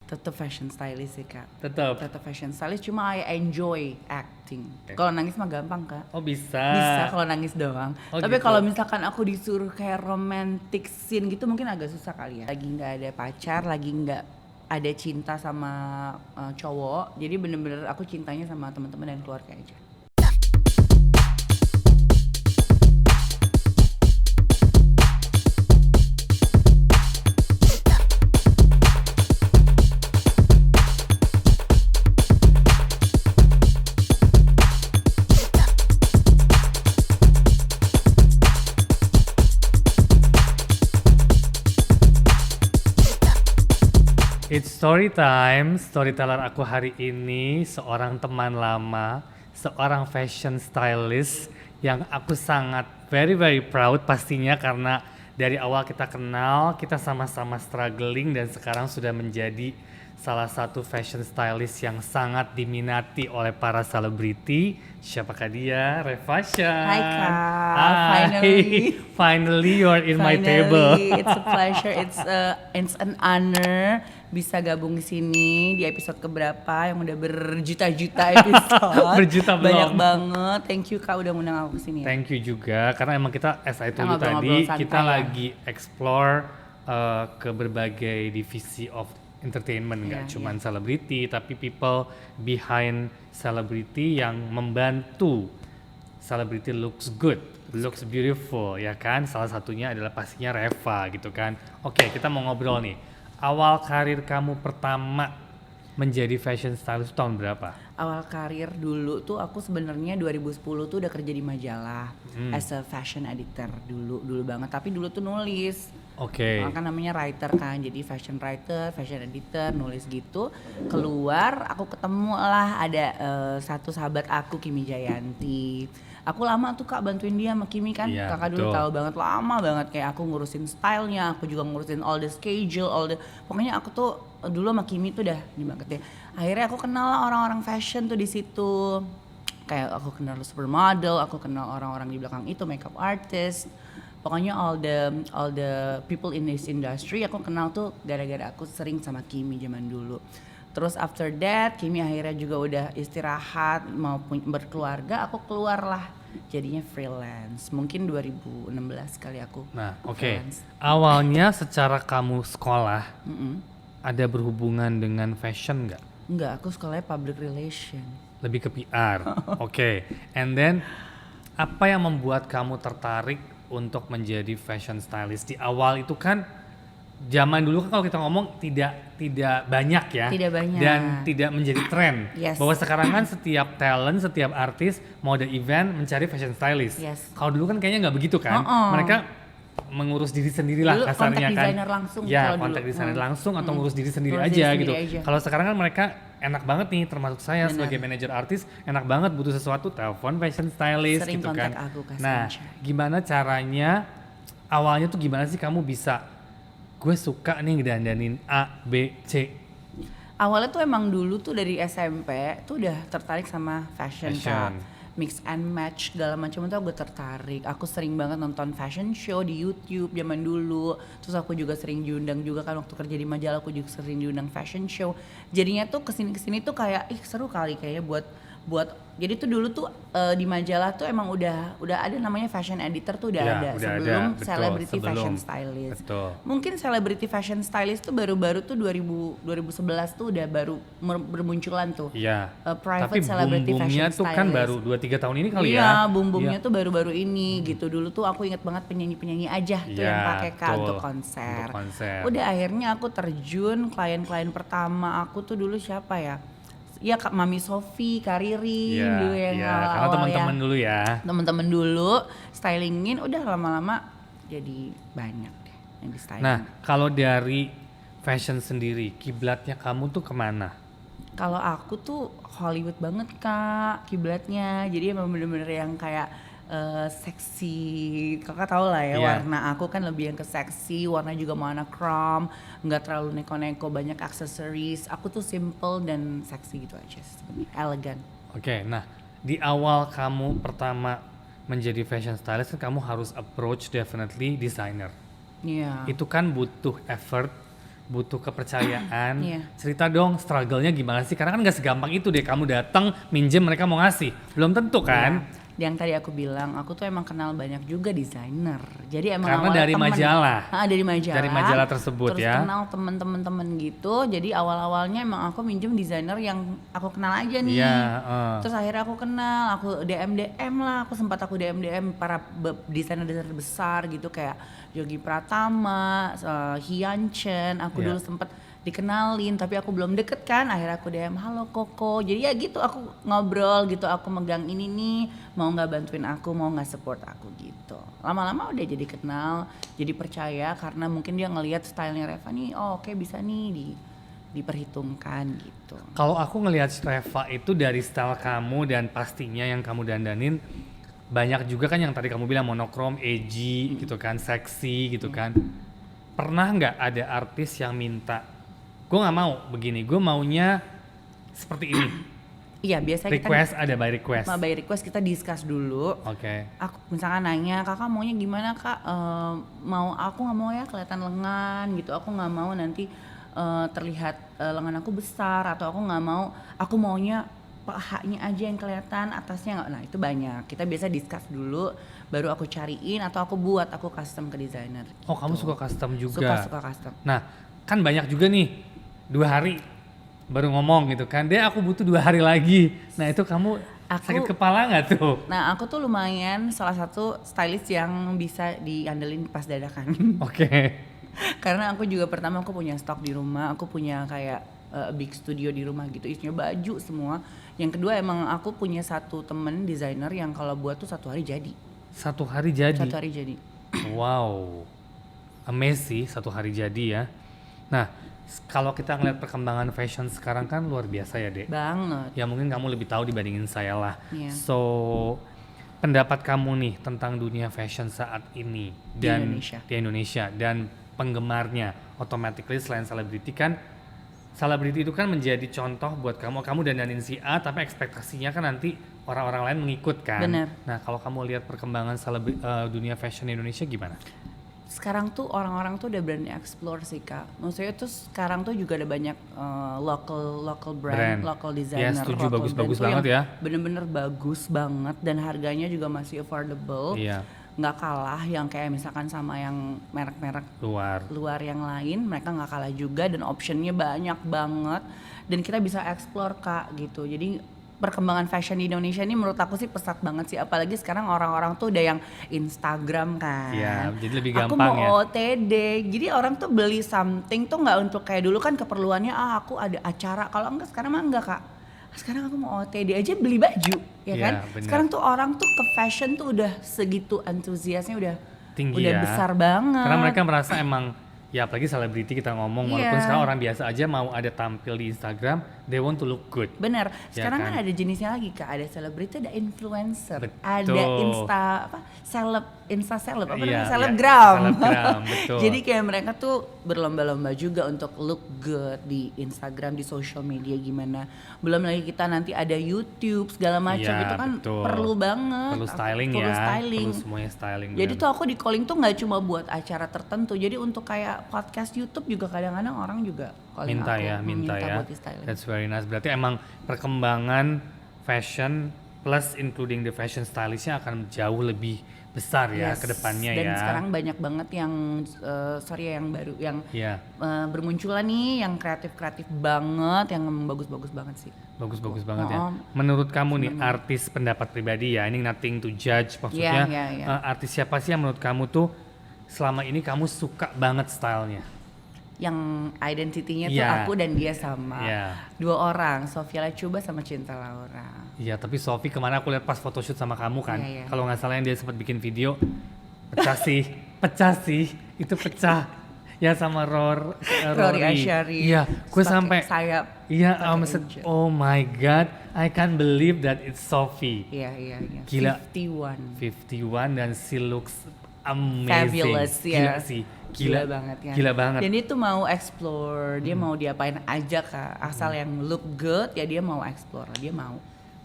Tetap fashion stylist sih Kak. Tetap. Tetap fashion stylist, cuma I enjoy acting. Kalau nangis mah gampang Kak. Oh bisa. Bisa kalau nangis doang. Oh, Tapi gitu. kalau misalkan aku disuruh kayak romantic scene gitu mungkin agak susah kali ya. Lagi nggak ada pacar, lagi nggak ada cinta sama cowok. Jadi bener-bener aku cintanya sama teman-teman dan keluarga aja. It's story time, storyteller aku hari ini seorang teman lama, seorang fashion stylist yang aku sangat very proud pastinya karena dari awal kita kenal, kita sama-sama struggling dan sekarang sudah menjadi salah satu fashion stylist yang sangat diminati oleh para selebriti. Siapakah dia? Revashion. Hai Kak, Finally you're in my table. It's a pleasure, it's an honor bisa gabung di sini di episode keberapa yang udah berjuta-juta episode. Berjuta belum. Banyak banget. Thank you Kak udah ngundang aku kesini. Thank you juga karena emang kita as I told you Ngobrol-ngobrol tadi kita santai ya. lagi explore ke berbagai divisi of entertainment, nggak cuman selebriti tapi people behind celebrity yang membantu celebrity looks good, looks beautiful ya kan. Salah satunya adalah pastinya Reva gitu kan. Oke, kita mau ngobrol nih. Awal karir kamu pertama menjadi fashion stylist tahun berapa? Awal karir dulu tuh aku sebenarnya 2010 tuh udah kerja di majalah as a fashion editor dulu banget. Tapi dulu tuh nulis. Oke. Kan namanya writer kan, jadi fashion writer, fashion editor, nulis gitu. Keluar, aku ketemu lah ada satu sahabat aku, Kimi Jayanti. Aku lama tuh Kak bantuin dia sama Kimi kan, Iya, kakak dulu betul. tahu banget, lama banget kayak aku ngurusin stylenya, aku juga ngurusin all the schedule, pokoknya aku tuh dulu sama Kimi tuh udah ini banget deh. Akhirnya aku kenal lah orang-orang fashion tuh di situ. Kayak aku kenal supermodel, aku kenal orang-orang di belakang itu, makeup artist. Pokoknya all the people in this industry aku kenal tuh gara-gara aku sering sama Kimi zaman dulu. Terus after that Kimi akhirnya juga udah istirahat mau berkeluarga, aku keluar lah jadinya freelance. Mungkin 2016 kali aku. Nah, oke. freelance. Awalnya secara kamu sekolah ada berhubungan dengan fashion nggak? Enggak, aku sekolahnya public relation. Lebih ke PR. Oke. And then apa yang membuat kamu tertarik untuk menjadi fashion stylist? Di awal itu kan zaman dulu kan kalau kita ngomong tidak banyak ya. Tidak banyak. Dan tidak menjadi tren. Yes. Bahwa sekarang kan setiap talent, setiap artis mau ada event mencari fashion stylist. Yes. Kalau dulu kan kayaknya nggak begitu kan. Mereka mengurus diri sendiri lah Dulu kasarnya kontak kan. desainer langsung Ya, kalau kontak dulu. desainer langsung atau ngurus diri sendiri Ngurus aja diri gitu. sendiri aja. Kalau sekarang kan mereka enak banget nih, termasuk saya Benar. sebagai manajer artis, enak banget butuh sesuatu telepon fashion stylist Sering gitu kontak kan. aku, Kak Nah, Sanca. gimana caranya awalnya tuh gimana sih kamu bisa gue suka nih dandanin A, B, C. Awalnya tuh emang dulu tuh dari SMP tuh udah tertarik sama fashion. Fashion. Kak. Mix and match segala macam tuh aku tertarik. Aku sering banget nonton fashion show di YouTube zaman dulu. Terus aku juga sering diundang juga kan waktu kerja di majalah, aku juga sering diundang fashion show. Jadinya tuh kesini tuh kayak seru kali kayaknya buat jadi tuh dulu tuh di majalah tuh emang udah ada namanya fashion editor tuh udah Ya, ada udah sebelum ada. Betul, celebrity sebelum. fashion stylist. Betul. Mungkin celebrity fashion stylist tuh baru-baru tuh 2011 tuh udah baru bermunculan tuh. Iya. Private Tapi celebrity boom-boomnya fashion tuh kan stylist. baru 2-3 tahun ini kali ya. Iya, boom-boomnya Iya. tuh baru-baru ini gitu. Dulu tuh aku inget banget penyanyi-penyanyi aja tuh yang Iya, pakai Kak betul. untuk konser. Untuk konser. Udah akhirnya aku terjun, klien-klien pertama aku tuh dulu siapa ya? Ya Kak Mami Sofi, Kariri Iya, dulu yang iya, karena awal teman-teman ya. dulu ya. Temen-temen dulu stylingin, udah lama-lama jadi banyak deh yang di styling. Nah, kalau dari fashion sendiri, kiblatnya kamu tuh kemana? Kalau aku tuh Hollywood banget Kak kiblatnya, jadi emang bener-bener yang kayak seksi, kakak tau lah ya. Iya. Warna aku kan lebih yang ke seksi, warna juga monochrome, nggak terlalu neko-neko, banyak accessories. Aku tuh simple dan seksi gitu aja sebenarnya, elegan. Oke, nah di awal kamu pertama menjadi fashion stylist kan kamu harus approach definitely designer. Iya. Itu kan butuh effort, butuh kepercayaan. Iya. Cerita dong struggle-nya gimana sih? Karena kan gak segampang itu deh kamu datang minjem mereka mau ngasih. Belum tentu kan? Iya. Yang tadi aku bilang, aku tuh emang kenal banyak juga desainer. Jadi emang Karena awalnya dari majalah. Dari majalah. Dari majalah tersebut terus ya. Terus kenal temen-temen gitu. Jadi awal-awalnya emang aku minjem desainer yang aku kenal aja nih. Iya, Terus akhirnya aku kenal, aku DM lah. Aku sempat DM para desainer-desainer besar gitu kayak Yogi Pratama, Hyun Chen. Aku Iya. dulu sempet dikenalin tapi aku belum deket kan, akhirnya aku DM halo Koko, jadi ya gitu aku ngobrol gitu, aku megang ini nih, mau nggak bantuin aku, mau nggak support aku gitu. Lama-lama udah jadi kenal, jadi percaya karena mungkin dia ngelihat stylenya Reva nih, oh oke, bisa nih diperhitungkan gitu. Kalau aku ngelihat Reva itu dari style kamu dan pastinya yang kamu dandanin banyak juga kan yang tadi kamu bilang monokrom, edgy gitu kan, seksi gitu kan. Pernah nggak ada artis yang minta gue nggak mau begini, gue maunya seperti ini? Iya, biasa Request kita ada by request. by request kita discuss dulu. Oke. Aku misalkan nanya, kakak maunya gimana kak? Mau aku nggak mau ya kelihatan lengan gitu. Aku nggak mau nanti terlihat lengan aku besar, atau aku maunya pahanya aja yang kelihatan, atasnya nggak. Nah itu banyak. Kita biasa discuss dulu, baru aku cariin atau aku custom ke desainer. Oh kamu suka custom juga? Suka custom. Nah kan banyak juga nih 2 hari baru ngomong gitu kan, dia aku butuh 2 hari lagi. Nah itu kamu sakit kepala nggak tuh? Nah aku tuh lumayan salah satu stylist yang bisa diandelin pas dadakan. Oke. Karena aku juga pertama aku punya stok di rumah, aku punya kayak big studio di rumah gitu, isinya baju semua. Yang kedua emang aku punya satu temen desainer yang kalau buat tuh 1 hari jadi. 1 hari jadi? 1 hari jadi. Wow, amazing 1 hari jadi ya. Nah kalau kita ngeliat perkembangan fashion sekarang kan luar biasa ya Dek. Banget. Ya mungkin kamu lebih tahu dibandingin saya lah. Iya. So pendapat kamu nih tentang dunia fashion saat ini dan di Indonesia dan penggemarnya, automatically selain selebriti kan, selebriti itu kan menjadi contoh buat kamu dandanin si A tapi ekspektasinya kan nanti orang-orang lain mengikut kan. Bener. Nah kalau kamu lihat perkembangan dunia fashion di Indonesia gimana? Sekarang tuh orang-orang tuh udah berani explore sih kak. Maksudnya tuh sekarang tuh juga ada banyak local brand, local designer, ya, setuju, bagus-bagus banget ya. Bener-bener bagus banget dan harganya juga masih affordable. Iya. Nggak kalah yang kayak misalkan sama yang merek-merek luar yang lain, mereka nggak kalah juga dan optionnya banyak banget dan kita bisa explore kak gitu. Jadi perkembangan fashion di Indonesia ini menurut aku sih pesat banget sih, apalagi sekarang orang-orang tuh udah yang Instagram kan. Iya, jadi lebih gampang aku mau ya. OTD, jadi orang tuh beli something tuh nggak untuk kayak dulu kan keperluannya aku ada acara, kalau enggak sekarang mah enggak kak. Sekarang aku mau OTD aja beli baju, ya kan? Bener. Sekarang tuh orang tuh ke fashion tuh udah segitu antusiasnya, udah tinggi udah ya. besar banget. Karena mereka merasa emang ya apalagi selebriti kita ngomong, walaupun sekarang orang biasa aja mau ada tampil di Instagram, they want to look good. Bener. Sekarang ya kan ada jenisnya lagi kak, ada selebriti, ada influencer, betul. ada selebgram. Selebgram, betul. Jadi kayak mereka tuh berlomba-lomba juga untuk look good di Instagram, di social media gimana. Belum lagi kita nanti ada YouTube segala macam, itu kan betul. perlu banget. Perlu styling perlu ya, styling. perlu semuanya styling. Jadi tuh aku di calling tuh nggak cuma buat acara tertentu, jadi untuk kayak podcast YouTube juga kadang-kadang orang juga calling minta aku, ya. buat di styling. That's very nice. Berarti emang perkembangan fashion plus including the fashion stylistnya akan jauh lebih besar ya ke depannya ya. Dan sekarang banyak banget yang yang baru yang bermunculan nih, yang kreatif banget, yang bagus-bagus banget sih. Bagus-bagus banget ya. Menurut kamu nih artis, pendapat pribadi ya, ini nothing to judge maksudnya. Artis siapa sih yang menurut kamu tuh selama ini kamu suka banget stylenya? Yang identitinya tuh aku dan dia sama. 2 orang, Sofia Lachuba sama Cinta Laura. Iya, tapi Sofi kemana aku lihat pas photoshoot sama kamu kan, kalau nggak salah yang dia sempat bikin video, pecah sih, itu pecah. Ya sama Rory Ashari. Iya, gue sampai sayap. Iya, oh my god, I can't believe that it's Sofi. Iya. Gila. 51 51 dan she looks amazing. Fabulous ya. Gila banget kan. Gila banget. Dan itu mau explore, dia mau diapain aja kak, asal yang look good ya dia mau explore, dia mau.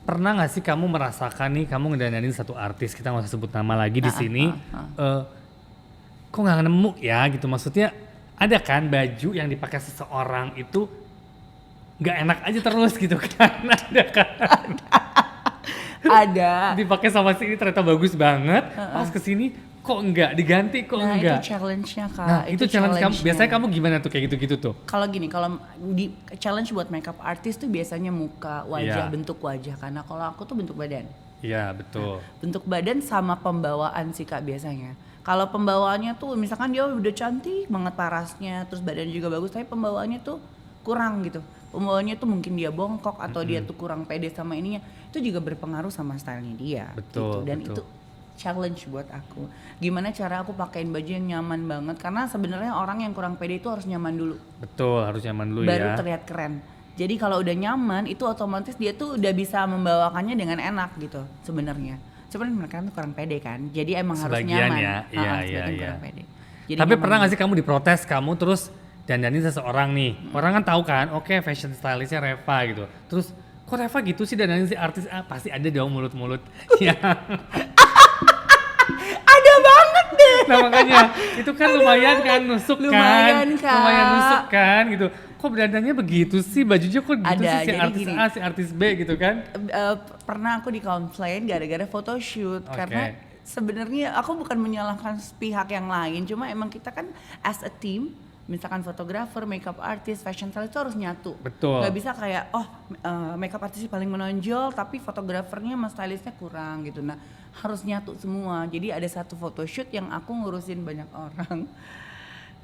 Pernah nggak sih kamu merasakan nih, kamu ngedandanin satu artis, kita nggak usah sebut nama lagi di sini, kok nggak nemu ya gitu, maksudnya ada kan baju yang dipakai seseorang itu nggak enak aja terus gitu kan? Ada kan? Ada. Dipakai sama si ini ternyata bagus banget, pas kesini kok enggak diganti kok Nah enggak. itu challenge-nya Kak. Nah itu challenge kamu. challenge-nya. Biasanya kamu gimana tuh kayak gitu-gitu tuh? Kalau gini, kalau di challenge buat makeup artist tuh biasanya muka, wajah, Iya. bentuk wajah. Karena kalau aku tuh bentuk badan. Iya betul. Bentuk badan sama pembawaan sih Kak biasanya. Kalau pembawaannya tuh misalkan dia udah cantik banget parasnya, terus badannya juga bagus, tapi pembawaannya tuh kurang gitu. Pembawaannya tuh mungkin dia bongkok atau dia tuh kurang pede sama ininya, itu juga berpengaruh sama stylenya dia. Betul, gitu. Dan betul. itu challenge buat aku. Gimana cara aku pakein baju yang nyaman banget, karena sebenarnya orang yang kurang pede itu harus nyaman dulu. Betul, harus nyaman dulu Baru ya. terlihat keren. Jadi kalau udah nyaman itu otomatis dia tuh udah bisa membawakannya dengan enak gitu sebenarnya. Cuman mereka tuh kurang pede kan. Jadi emang harus Sebagian nyaman. ya, iya, Sebagian iya. kurang pede. Jadi Tapi nyaman pernah dulu. gak sih kamu diprotes kamu terus dandanin seseorang nih? Orang kan tahu kan, oke fashion stylistnya Reva gitu. Terus kok Reva gitu sih dandanin si artis A? Pasti ada dong mulut-mulut yang Ada banget deh. nah makanya itu kan lumayan kan nusuk Lumayan, kan, Kak. lumayan nusuk kan gitu. Kok dandannya begitu sih, bajunya kok gitu Ada, sih si jadi artis gini. A, si artis B gitu kan? Pernah aku di-complain gara-gara photoshoot Oke. karena sebenarnya aku bukan menyalahkan pihak yang lain, cuma emang kita kan as a team, misalkan fotografer, makeup artist, fashion stylist itu harus nyatu. Betul. Gak bisa kayak makeup artist paling menonjol tapi fotografernya sama stylistnya kurang gitu. Nah harus nyatu semua. Jadi ada satu photoshoot yang aku ngurusin banyak orang.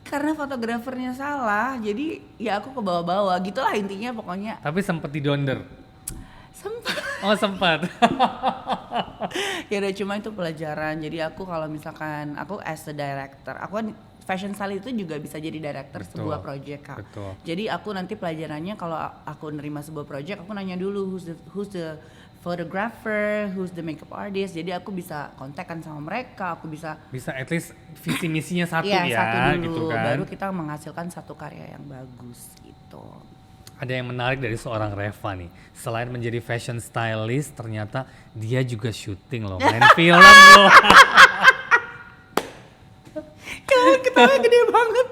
Karena fotografernya salah, jadi ya aku ke bawah-bawah gitulah intinya pokoknya. Tapi sempet didonder. Sempat. Oh sempat. Ya udah cuma itu pelajaran. Jadi aku kalau misalkan aku as a director, aku kan fashion stylist itu juga bisa jadi director Betul, sebuah project Kak. betul. Jadi aku nanti pelajarannya kalau aku nerima sebuah project, aku nanya dulu who's the photographer, who's the makeup artist. Jadi aku bisa kontakkan sama mereka, aku bisa Bisa at least visi misinya satu iya, ya satu dulu, gitu kan. baru kita menghasilkan satu karya yang bagus gitu. Ada yang menarik dari seorang Reva nih. Selain menjadi fashion stylist, ternyata dia juga syuting loh, main film loh. Ketawa gede banget.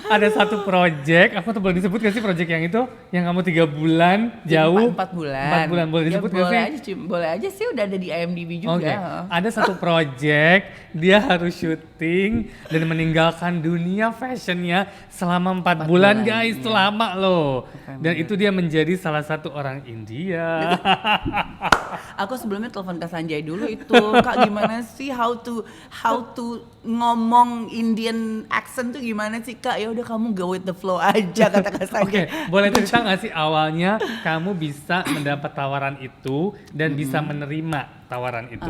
Ada satu project, aku tuh boleh disebut gak sih project yang itu? Yang kamu 3 bulan jauh? 4 bulan. 4 bulan, boleh Ya, disebut gak boleh sih? aja, boleh aja sih, udah ada di IMDb juga. Oke, ada satu project, dia harus syuting dan meninggalkan dunia fashionnya selama 4 bulan guys, itu iya. lama loh. Oke, Dan itu dia menjadi salah satu orang India. Aku sebelumnya telepon Kak Sanjay dulu itu, Kak gimana sih how to ngomong Indian accent tuh gimana sih Kak? Ya udah kamu go with the flow aja kata Kak Oke, Sanjay. boleh cerita nggak sih awalnya kamu bisa mendapat tawaran itu dan bisa menerima tawaran itu?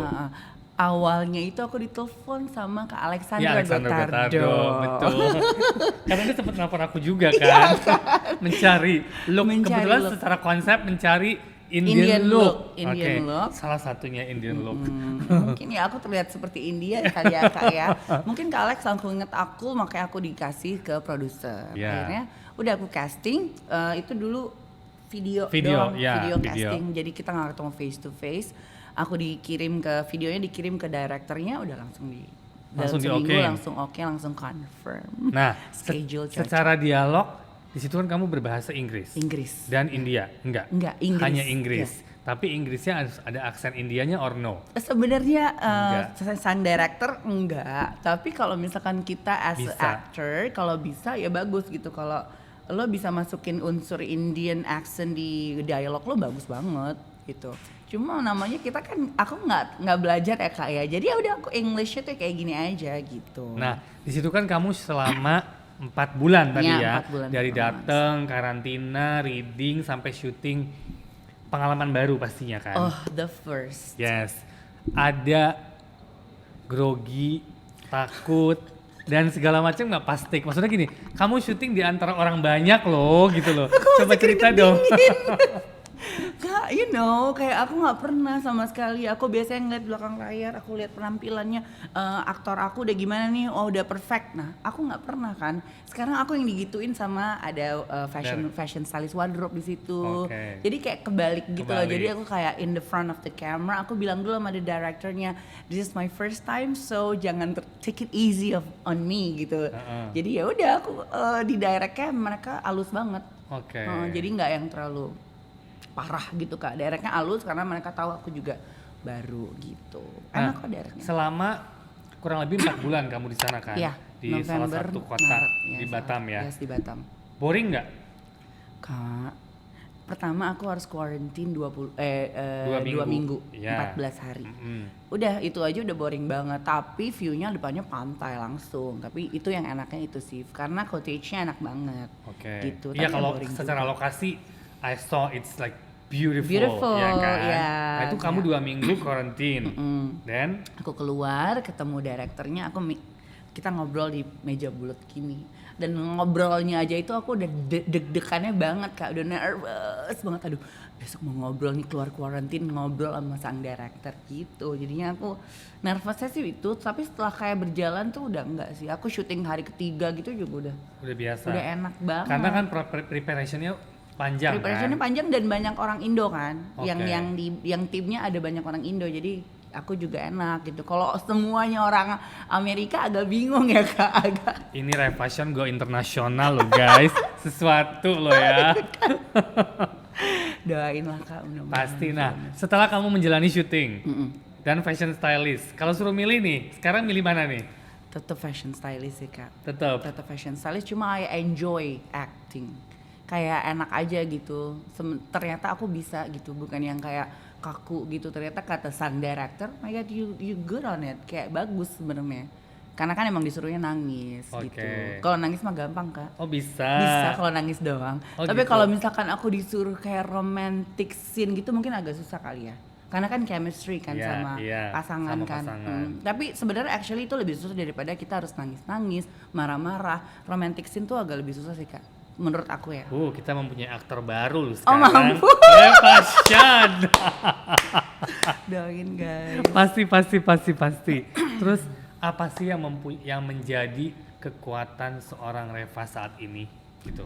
Awalnya itu aku ditelepon sama Kak Alexandra, Ya Alexander Gottardo. betul. Karena dia sempat nelfon aku juga kan, mencari look. Mencari Kebetulan look. secara konsep mencari Indian Indian look. look, Indian Oke, look. salah satunya Indian look. Mungkin ya aku terlihat seperti India kali ya Kak ya. Mungkin Kak Alex langsung inget aku, makanya aku dikasih ke produser. Ya. Akhirnya udah aku casting, itu dulu video doang, ya, video video. casting. Jadi kita nggak ketemu face to face. Aku dikirim ke videonya, dikirim ke directornya, udah langsung Langsung dalam seminggu di-okein. langsung oke, langsung confirm. Nah, Schedule cocok. secara dialog di situ kan kamu berbahasa Inggris. Inggris. Dan India, enggak? Enggak, Inggris. Hanya Inggris. Tapi Inggrisnya harus ada aksen Indianya or no? Sebenarnya Enggak. sang director enggak, tapi kalau misalkan kita as Bisa. a actor kalau bisa ya bagus gitu. Kalau lo bisa masukin unsur Indian accent di dialog lo bagus banget gitu. Cuma namanya kita kan aku nggak belajar ya Kak ya. Jadi ya udah aku Englishnya tuh kayak gini aja gitu. Nah, di situ kan kamu selama 4 bulan tadi Ya, ya. 4 bulan Dari performance. dateng, karantina, reading sampai syuting. Pengalaman baru pastinya kan. Oh, the first. Yes. Ada grogi, takut dan segala macam nggak pasti. Maksudnya gini, kamu syuting di antara orang banyak loh gitu loh. Coba cerita dong. Kak, you know, kayak aku nggak pernah sama sekali. Aku biasanya ngeliat belakang layar, aku lihat penampilannya, aktor aku udah gimana nih, oh udah perfect. Nah, aku nggak pernah kan. Sekarang aku yang digituin sama ada fashion stylist wardrobe di situ. Oke. Jadi kayak kebalik gitu loh. Kebalik. Jadi aku kayak in the front of the camera, aku bilang dulu sama the directornya, this is my first time, so jangan take it easy on me gitu. Jadi ya udah aku di directnya mereka halus banget. Oke. Jadi nggak yang terlalu parah gitu Kak. Directnya halus karena mereka tahu aku juga baru gitu. Enak kok directnya. Selama kurang lebih 4 bulan kamu di sana kan? Iya. Di salah November, satu kota Maret, di Batam ya? Yes, di Batam. Boring nggak? Kak, pertama aku harus quarantine 2 minggu. minggu, Iya. 14 hari. Udah itu aja udah boring banget, tapi view-nya depannya pantai langsung. Tapi itu yang enaknya itu sih, karena cottage-nya enak banget. Oke. Gitu. Iya, Tapi kalau boring secara juga. lokasi I saw it's like beautiful, Beautiful, ya kan? iya, Nah, itu kamu iya. 2 minggu quarantine. Dan Aku keluar ketemu direkturnya, kita ngobrol di meja bulat gini, dan ngobrolnya aja itu aku udah deg-degannya banget Kak, udah nervous banget, aduh besok mau ngobrol nih, keluar kuarantin ngobrol sama sang director gitu. Jadinya aku nervousnya sih itu, tapi setelah kayak berjalan tuh udah enggak sih, aku syuting hari ketiga gitu juga udah biasa. udah enak banget. Karena kan preparationnya panjang Preparationnya kan? panjang dan banyak orang Indo kan, Oke. yang timnya ada banyak orang Indo, jadi aku juga enak gitu. Kalau semuanya orang Amerika agak bingung ya Kak, agak. Ini Ref Fashion go internasional loh guys, sesuatu loh ya. Doain lah Kak, mudah-mudahan. Pasti. Nah, setelah kamu menjalani syuting dan fashion stylist, kalau suruh milih nih, sekarang milih mana nih? Tetap fashion stylist sih Kak. Tetap. Tetap fashion stylist, cuma I enjoy acting. Kayak enak aja gitu. Ternyata aku bisa gitu, bukan yang kayak kaku gitu. Ternyata kata sang director, oh my god, you good on it. Kayak bagus sebenarnya. Karena kan emang disuruhnya nangis gitu. Oke. Kalau nangis mah gampang Kak. Oh bisa. Bisa kalau nangis doang. Oh, Tapi gitu. kalau misalkan aku disuruh kayak romantic scene gitu mungkin agak susah kali ya. Karena kan chemistry kan Iya, sama iya, pasangan sama kan. pasangan. Tapi sebenarnya actually itu lebih susah daripada kita harus nangis-nangis, marah-marah. Romantic scene tuh agak lebih susah sih Kak. Menurut aku ya. Kita mempunyai aktor baru loh Oh, sekarang. mampu. Ref Fashion. Doain guys. pasti. Terus apa sih yang menjadi kekuatan seorang Reva saat ini gitu?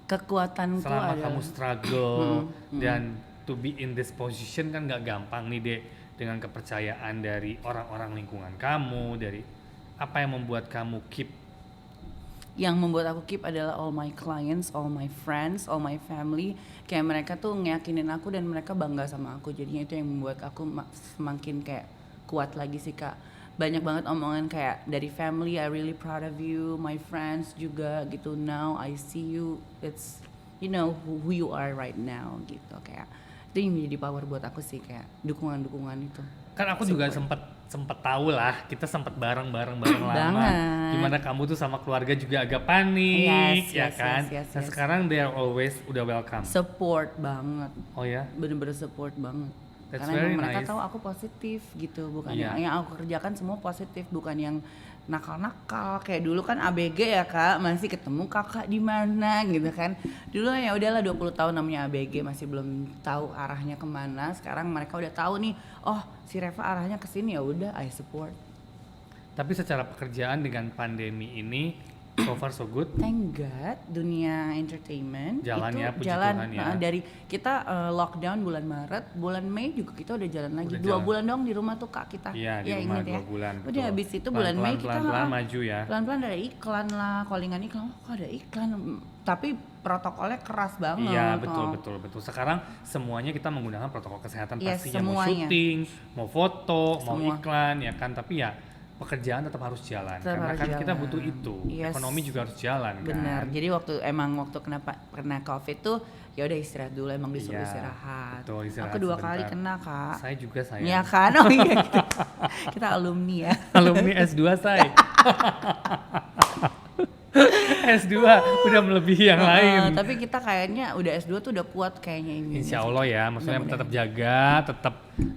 Kekuatanku Selama adalah kamu struggle dan to be in this position kan nggak gampang nih Dek, dengan kepercayaan dari orang-orang lingkungan kamu, dari apa yang membuat kamu keep. yang membuat aku keep adalah all my clients, all my friends, all my family. Kayak mereka tuh ngeyakinin aku dan mereka bangga sama aku. Jadinya itu yang membuat aku semakin kayak kuat lagi sih Kak. Banyak banget omongan kayak dari family, I really proud of you, my friends juga gitu. Now I see you, it's you know who you are right now gitu. Kayak itu yang menjadi power buat aku sih, kayak dukungan-dukungan itu. Kan aku juga sempet tahu lah, kita sempet bareng lama. Banget. Gimana kamu tuh sama keluarga juga agak panik, Yes, ya yes, kan? yes, Nah yes. sekarang they are always udah welcome. Support banget. Oh ya? Bener-bener support banget. That's Karena very emang mereka nice. tahu aku positif gitu, bukan Iya. yang aku kerjakan semua positif, bukan yang nakal-nakal kayak dulu kan ABG ya Kak, masih ketemu kakak di mana gitu kan. Dulu ya udahlah 20 tahun namanya ABG, masih belum tahu arahnya kemana. Sekarang mereka udah tahu nih, oh si Reva arahnya ke sini, ya udah I support. Tapi secara pekerjaan dengan pandemi ini so far so good. Thank God dunia entertainment Jalan itu ya, puji jalan. Tuhan ya. Dari kita lockdown bulan Maret, bulan Mei juga kita udah jalan lagi. Udah 2 jalan. bulan dong di rumah tuh Kak kita. Iya, di Ya, rumah ingat 2 ya. bulan. Udah betul. habis itu bulan Mei kita pelan-pelan maju ya. pelan-pelan ada iklan lah, callingan iklan. Oh, kok ada iklan? Tapi protokolnya keras banget. Iya betul Oh. betul. Sekarang semuanya kita menggunakan protokol kesehatan Yes, pastinya, mau semuanya. syuting, mau foto, mau Semua. iklan ya kan. Tapi ya pekerjaan tetap harus jalan Tetap karena harus kan kita jalan. butuh itu. Yes. Ekonomi juga harus jalan Benar. kan. Jadi waktu kena COVID tuh ya udah istirahat dulu, emang disuruh Iya, istirahat. betul, istirahat Aku 2 sebentar. kali kena Kak. Saya juga saya. Iya kan? Oh iya kita alumni ya. Alumni S2 saya. S2 udah melebihi yang lain. Tapi kita kayaknya udah S2 tuh udah kuat kayaknya ini. Insya Allah ya, maksudnya Mudah-mudahan. tetap jaga,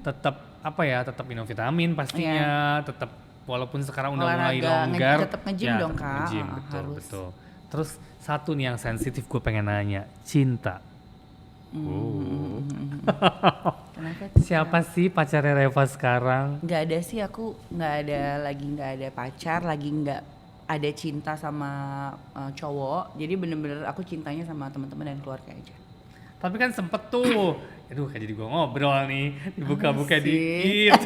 tetap apa ya, tetap minum vitamin pastinya, tetap walaupun sekarang udah mulai Olahraga, longgar, tetap nge-gym ya, dong, tetap Kak. nge-gym, Ah, betul harus. betul. Terus satu nih yang sensitif gue pengen nanya, cinta. Kenapa tuh? Siapa sih pacarnya Reva sekarang? Nggak ada sih, aku nggak ada pacar, lagi nggak ada cinta sama cowok. Jadi bener-bener aku cintanya sama teman-teman dan keluarga aja. Tapi kan sempet tuh, aduh kayak jadi gua ngobrol nih, dibuka-buka Apa sih? dikit.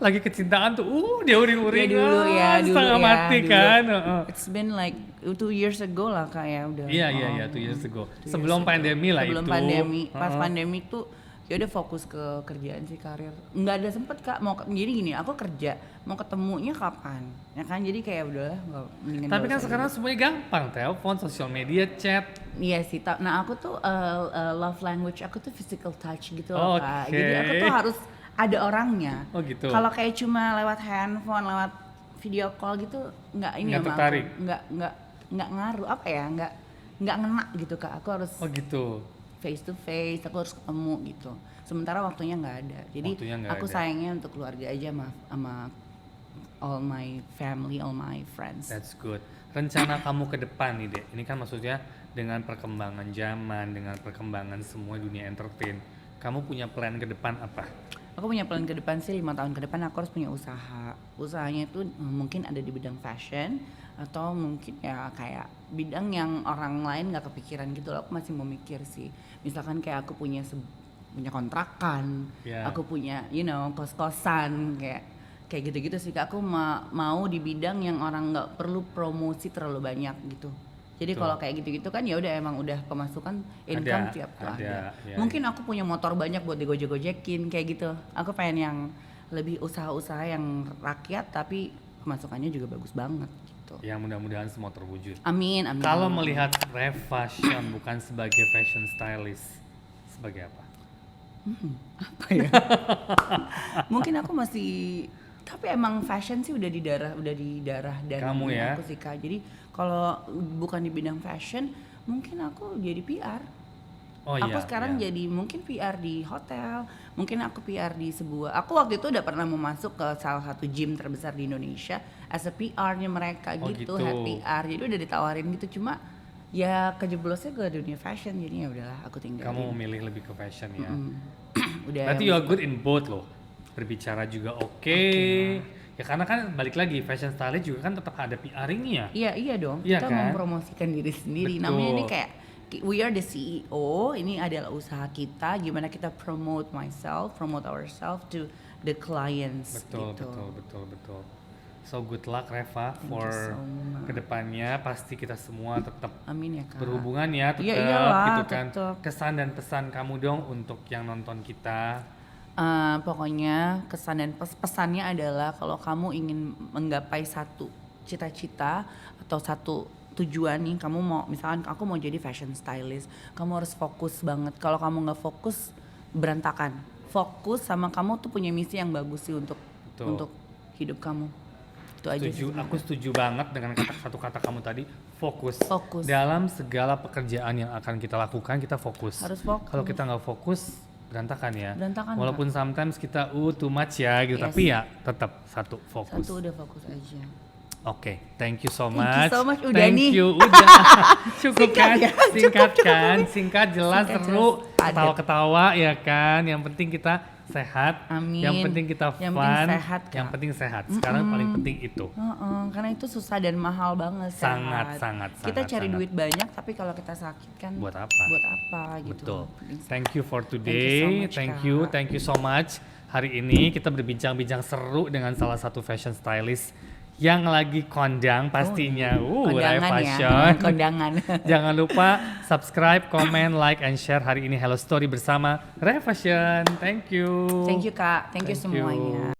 Lagi kecintaan tuh, dia uring-uring dulu setengah mati dulu. kan. It's been like 2 years ago lah Kak ya udah. Iya, 2 years ago. 2 years Sebelum ago. pandemi lah Sebelum itu. pandemi, pas pandemi tuh ya udah fokus ke kerjaan sih, karir. Nggak ada sempet Kak, jadi gini, aku kerja, mau ketemunya kapan? Ya kan, jadi kayak udahlah nggak, mendingan Tapi nggak kan usah sekarang semuanya gampang, telepon, sosial media, chat. Iya sih, nah aku tuh love language aku tuh physical touch gitu loh Kak. Oke. Jadi aku tuh harus ada orangnya. Oh gitu. Kalau kayak cuma lewat handphone, lewat video call gitu, nggak ini Nggak sama tertarik? aku. Nggak ngaruh apa ya, nggak ngena gitu Kak. Aku harus Oh gitu. face to face, aku harus ketemu gitu. Sementara waktunya nggak ada. Jadi Waktunya nggak aku ada. sayangnya untuk keluarga aja sama all my family, all my friends. That's good. Rencana kamu ke depan nih, Dek. Ini kan maksudnya dengan perkembangan zaman, dengan perkembangan semua dunia entertain. Kamu punya plan ke depan apa? Aku punya plan ke depan sih, 5 tahun ke depan aku harus punya usaha. Usahanya itu mungkin ada di bidang fashion atau mungkin ya kayak bidang yang orang lain nggak kepikiran gitu loh. Aku masih mau mikir sih. Misalkan kayak aku punya kontrakan, Yeah. aku punya kos-kosan kayak gitu-gitu sih. Kak. Aku mau di bidang yang orang nggak perlu promosi terlalu banyak gitu. Jadi Betul. kalau kayak gitu-gitu kan ya udah emang udah pemasukan income tiap tuh ada. ya. Mungkin aku punya motor banyak buat digojek-gojekin kayak gitu. Aku pengen yang lebih usaha-usaha yang rakyat tapi pemasukannya juga bagus banget gitu. Yang mudah-mudahan semua terwujud. Amin, amin. Kalau melihat Refashion bukan sebagai fashion stylist, sebagai apa? apa ya? Mungkin aku masih, tapi emang fashion sih udah di darah dan Kamu ya? aku sih Kak. Jadi kalau bukan di bidang fashion, mungkin aku jadi PR. Oh Aku iya. sekarang iya. jadi mungkin PR di hotel, mungkin aku PR di aku waktu itu udah pernah mau masuk ke salah satu gym terbesar di Indonesia as a PR-nya mereka Oh, gitu, gitu. head PR. Jadi udah ditawarin gitu, cuma ya kejeblosnya ke dunia fashion, jadi ya udahlah aku tinggalin. Kamu memilih lebih ke fashion ya. Udah. Berarti you are good in both loh. Berbicara juga oke. Ya karena kan balik lagi fashion stylist juga kan tetap ada PR-nya. Iya dong. Iya Kita kan? mempromosikan diri sendiri. Betul. Namanya ini kayak we are the CEO. Ini adalah usaha kita. Gimana kita promote ourselves to the clients. Betul, gitu. betul. So good luck Reva Thank you for so much. kedepannya. Pasti kita semua tetap Amin ya Kak. berhubungan ya, tetap Iya, iyalah, gitu kan. tetep. Kesan dan pesan kamu dong untuk yang nonton kita. Pokoknya kesan dan pesannya adalah kalau kamu ingin menggapai satu cita-cita atau satu tujuan nih, kamu mau, misalkan aku mau jadi fashion stylist, kamu harus fokus banget. Kalau kamu nggak fokus, berantakan. Fokus sama kamu tuh punya misi yang bagus sih untuk Betul. hidup kamu. Itu aja sih. Aku setuju banget dengan satu kata kamu tadi, fokus. Fokus. Dalam segala pekerjaan yang akan kita lakukan, kita fokus. Harus fokus. Kalau kita nggak fokus, berantakan ya. Berantakan, Walaupun sometimes kita too much ya gitu, Yes. tapi ya tetap satu fokus. Satu udah fokus aja. Oke, thank you so Thank you much. so much, udah Thank nih. you, udah. Cukup Singkat kan? ya? Singkat Cukup kan? ya? Singkat, jelas, Singkat, seru, jelas, padat. ketawa-ketawa ya kan. Yang penting kita sehat. Amin. Yang penting kita Yang fun. penting sehat, Kak. Yang penting sehat. Sekarang paling penting itu. Karena itu susah dan mahal banget. Sangat, sehat. sangat, Kita sangat, cari sangat. duit banyak, tapi kalau kita sakit kan Buat apa? Buat apa gitu. Betul. Penting Thank you for Thank you so today. much, Thank you so much. Hari ini kita berbincang-bincang seru dengan salah satu fashion stylist yang lagi kondang pastinya. Kondangan Refashion. ya. Kondangan. Jangan lupa subscribe, comment, like, and share hari ini Hello Story bersama Refashion. Thank you. Thank you Kak. Thank you Thank you. semuanya.